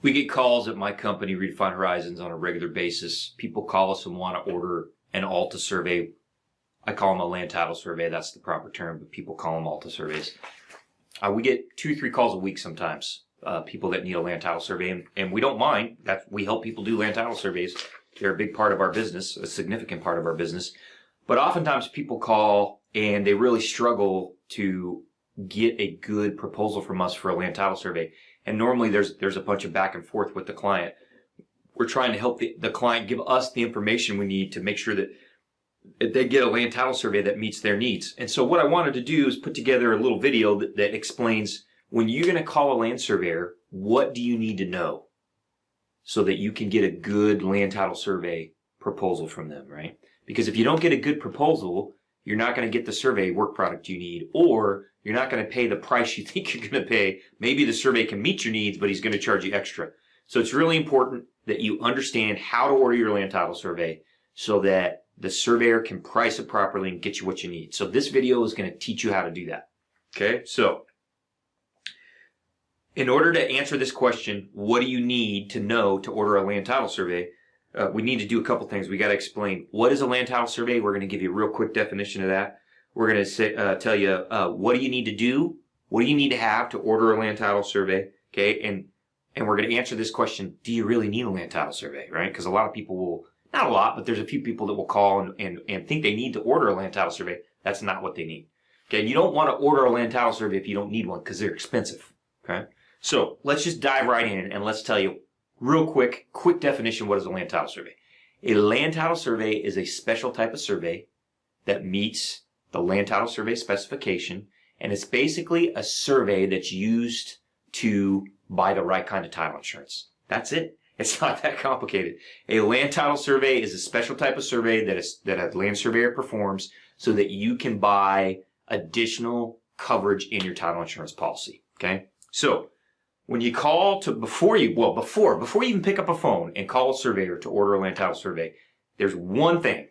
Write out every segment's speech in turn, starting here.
We get calls at my company, Redefined Horizons, on a regular basis. People call us and want to order an ALTA survey. I call them a land title survey. That's the proper term, but people call them ALTA surveys. We get 2 or 3 calls a week sometimes, people that need a land title survey, and we don't mind that. We help people do land title surveys. They're a big part of our business, a significant part of our business. But oftentimes people call and they really struggle to get a good proposal from us for a land title survey. And normally there's a bunch of back and forth with the client. We're trying to help the client give us the information we need to make sure that they get a land title survey that meets their needs. And so what I wanted to do is put together a little video that explains, when you're going to call a land surveyor, what do you need to know so that you can get a good land title survey proposal from them, right? Because if you don't get a good proposal, you're not going to get the survey work product you need, or you're not going to pay the price you think you're going to pay. Maybe the survey can meet your needs, but he's going to charge you extra. So it's really important that you understand how to order your land title survey so that the surveyor can price it properly and get you what you need. So this video is going to teach you how to do that. Okay, so in order to answer this question, what do you need to know to order a land title survey? We need to do a couple things. We got to explain what is a land title survey. We're going to give you a real quick definition of that. We're going to tell you what do you need to do, what do you need to have to order a land title survey. Okay, and we're going to answer this question: do you really need a land title survey? Right? Because a lot of people will. Not a lot, but there's a few people that will call and think they need to order a land title survey. That's not what they need. Okay, and you don't want to order a land title survey if you don't need one because they're expensive. Okay, so let's just dive right in and let's tell you real quick definition. What is a land title survey? A land title survey is a special type of survey that meets the land title survey specification, and it's basically a survey that's used to buy the right kind of title insurance. That's it. It's not that complicated. A land title survey is a special type of survey that a land surveyor performs so that you can buy additional coverage in your title insurance policy. Okay? So when you call to before you even pick up a phone and call a surveyor to order a land title survey, there's one thing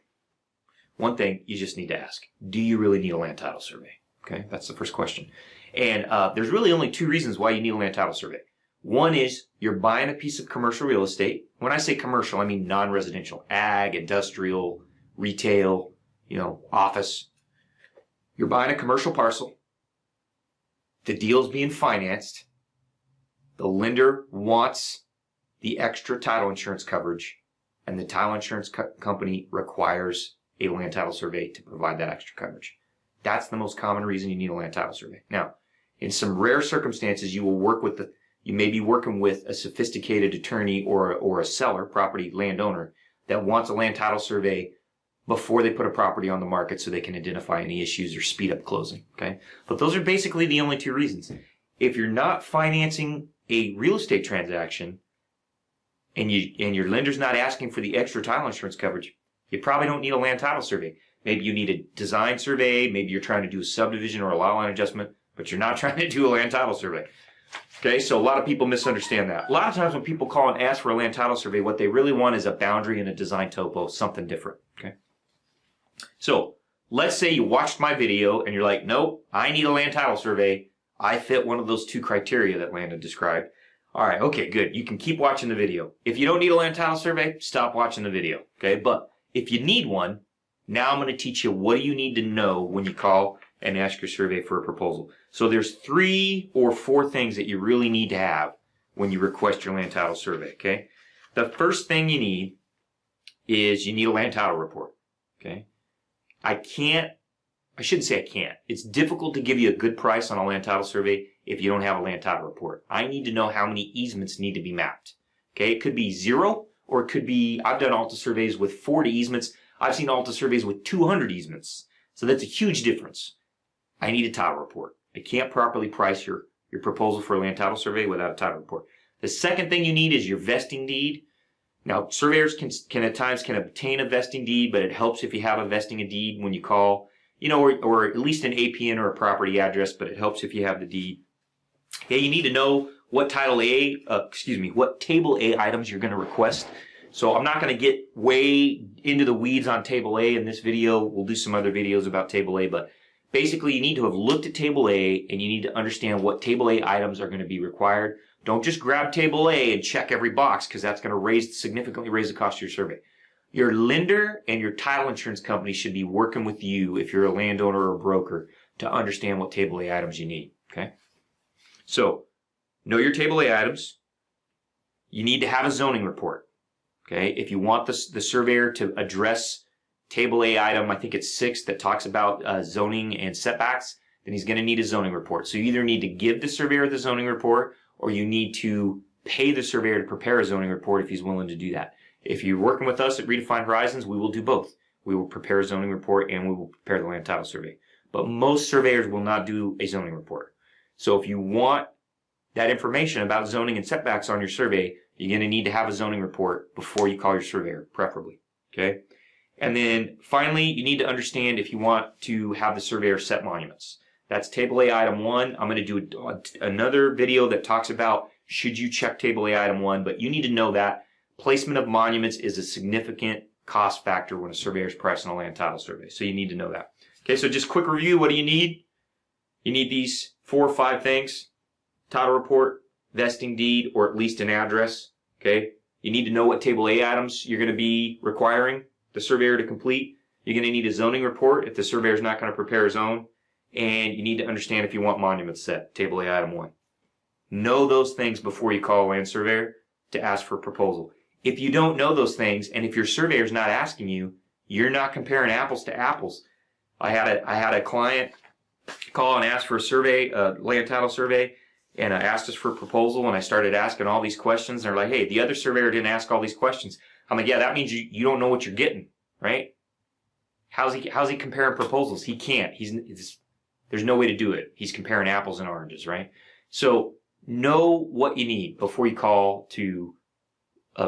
you just need to ask. Do you really need a land title survey? Okay? That's the first question. And there's really only 2 reasons why you need a land title survey. One is you're buying a piece of commercial real estate. When I say commercial, I mean non-residential, ag, industrial, retail, office. You're buying a commercial parcel. The deal's being financed. The lender wants the extra title insurance coverage, and the title insurance company requires a land title survey to provide that extra coverage. That's the most common reason you need a land title survey. Now, in some rare circumstances, you may be working with a sophisticated attorney or a seller, property landowner, that wants a land title survey before they put a property on the market so they can identify any issues or speed up closing. Okay, but those are basically the only 2 reasons. If you're not financing a real estate transaction and your lender's not asking for the extra title insurance coverage, you probably don't need a land title survey. Maybe you need a design survey. Maybe you're trying to do a subdivision or a lot line adjustment, but you're not trying to do a land title survey. Okay, so a lot of people misunderstand that. A lot of times when people call and ask for a land title survey, what they really want is a boundary and a design topo, something different. Okay, so let's say you watched my video and you're like, nope, I need a land title survey. I fit one of those 2 criteria that Landon described. All right, okay, good. You can keep watching the video. If you don't need a land title survey, stop watching the video. Okay, but if you need one, now I'm going to teach you what do you need to know when you call and ask your survey for a proposal. So there's 3 or 4 things that you really need to have when you request your land title survey, okay? The first thing you need is you need a land title report, okay? It's difficult to give you a good price on a land title survey if you don't have a land title report. I need to know how many easements need to be mapped, okay? It could be 0, or it could be, I've done ALTA surveys with 40 easements. I've seen ALTA surveys with 200 easements. So that's a huge difference. I need a title report. I can't properly price your proposal for a land title survey without a title report. The second thing you need is your vesting deed. Now, surveyors can at times obtain a vesting deed, but it helps if you have a vesting deed when you call, or at least an APN or a property address, but it helps if you have the deed. Okay, you need to know what table A items you're going to request. So I'm not going to get way into the weeds on table A in this video. We'll do some other videos about table A, but basically you need to have looked at table A and you need to understand what table A items are going to be required. Don't just grab table A and check every box, because that's going to significantly raise the cost of your survey. Your lender and your title insurance company should be working with you, if you're a landowner or a broker, to understand what table A items you need. Okay? So, know your table A items. You need to have a zoning report. Okay? If you want the surveyor to address table A item, I think it's 6, that talks about zoning and setbacks, then he's going to need a zoning report. So you either need to give the surveyor the zoning report, or you need to pay the surveyor to prepare a zoning report if he's willing to do that. If you're working with us at Redefined Horizons, we will do both. We will prepare a zoning report and we will prepare the land title survey. But most surveyors will not do a zoning report. So if you want that information about zoning and setbacks on your survey, you're going to need to have a zoning report before you call your surveyor, preferably. Okay? And then finally, you need to understand if you want to have the surveyor set monuments. That's table A item 1. I'm going to do another video that talks about should you check table A item 1, but you need to know that placement of monuments is a significant cost factor when a surveyor is pricing a land title survey. So you need to know that. Okay, so just quick review. What do you need? You need these 4 or 5 things: title report, vesting deed, or at least an address. Okay, you need to know what table A items you're going to be requiring the surveyor to complete. You're going to need a zoning report if the surveyor is not going to prepare his own. And you need to understand if you want monuments set, table A item 1. Know those things before you call a land surveyor to ask for a proposal. If you don't know those things, and if your surveyor is not asking you, you're not comparing apples to apples. I had a client call and ask for a survey, a land title survey, and I asked us for a proposal, and I started asking all these questions. They're like, hey, the other surveyor didn't ask all these questions. I'm like, yeah, that means you don't know what you're getting, right? How's he comparing proposals? He can't. There's no way to do it. He's comparing apples and oranges, right? So know what you need before you call to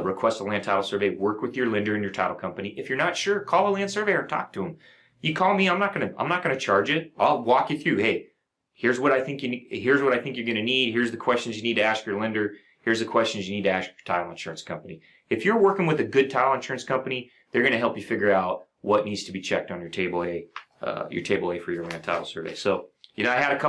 request a land title survey. Work with your lender and your title company. If you're not sure, call a land surveyor and talk to him. You call me, I'm not gonna charge it. I'll walk you through. Hey, here's what I think you need. Here's what I think you're gonna need. Here's the questions you need to ask your lender. Here's the questions you need to ask your title insurance company. If you're working with a good title insurance company, they're gonna help you figure out what needs to be checked on your table A for your land title survey. So, I had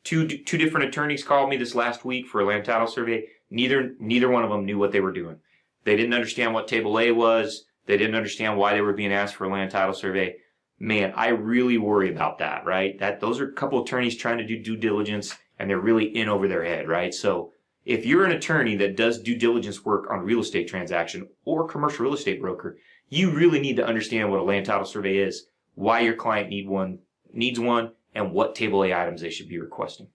two different attorneys called me this last week for a land title survey. Neither one of them knew what they were doing. They didn't understand what table A was. They didn't understand why they were being asked for a land title survey. Man, I really worry about that, right? Those are a couple attorneys trying to do due diligence, and they're really in over their head, right? So if you're an attorney that does due diligence work on a real estate transaction or commercial real estate broker, you really need to understand what a land title survey is, why your client needs one, and what table A items they should be requesting.